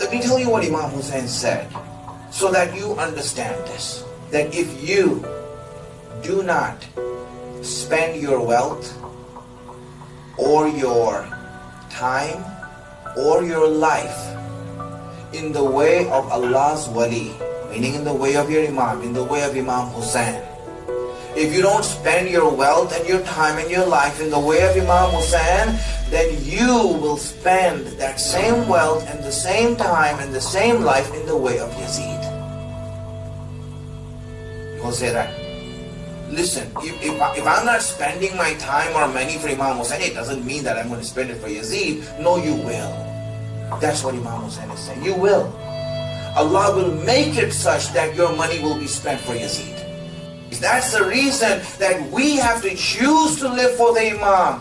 Let me tell you what Imam Hussein said, so that you understand this. That if you do not spend your wealth or your time or your life in the way of Allah's wali, meaning in the way of your Imam, in the way of Imam Hussein, if you don't spend your wealth and your time and your life in the way of Imam Hussein, then you will spend that same wealth and the same time and the same life in the way of Yazid. You will say that. Listen, if I'm not spending my time or money for Imam Hussein, it doesn't mean that I'm going to spend it for Yazid. No, you will. That's what Imam Hussein is saying. You will. Allah will make it such that your money will be spent for Yazid. That's the reason that we have to choose to live for the Imam.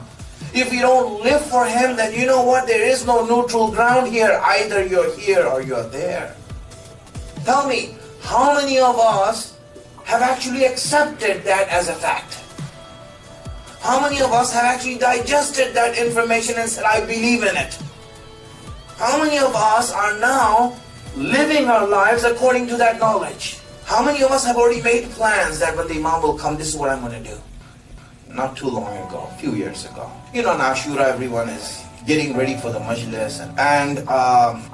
If you don't live for him, then you know what? There is no neutral ground here. Either you're here or you're there. Tell me, how many of us have actually accepted that as a fact? How many of us have actually digested that information and said, I believe in it? How many of us are now living our lives according to that knowledge? How many of us have already made plans that when the Imam will come, this is what I'm going to do? Not too long ago, a few years ago. You know, on Ashura, everyone is getting ready for the majlis. And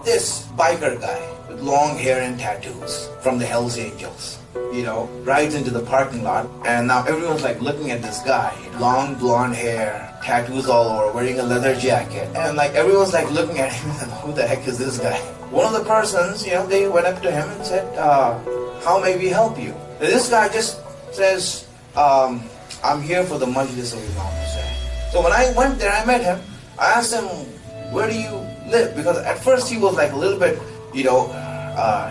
this biker guy with long hair and tattoos from the Hells Angels, you know, rides into the parking lot. And now everyone's like looking at this guy. Long blonde hair, tattoos all over, wearing a leather jacket. And like everyone's like looking at him and who the heck is this guy? One of the persons, you know, they went up to him and said, how may we help you? And this guy just says, I'm here for the majlis of Imam Hussein. So when I went there, I met him. I asked him, where do you live? Because at first he was like a little bit, you know,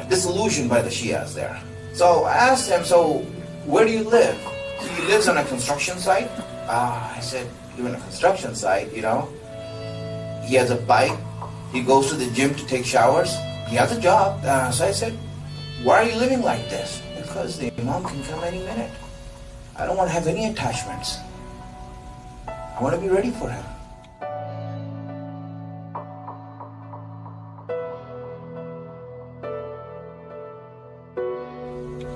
disillusioned by the Shias there. So I asked him, so where do you live? He lives on a construction site. I said, you live on a construction site, you know. He has a bike. He goes to the gym to take showers. He has a job. So I said, why are you living like this? Because the Imam can come any minute. I don't want to have any attachments. I want to be ready for him.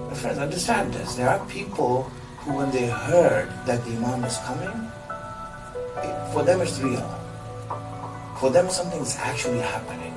My friends, understand this. There are people who, when they heard that the Imam is coming, for them it's real. For them something's actually happening.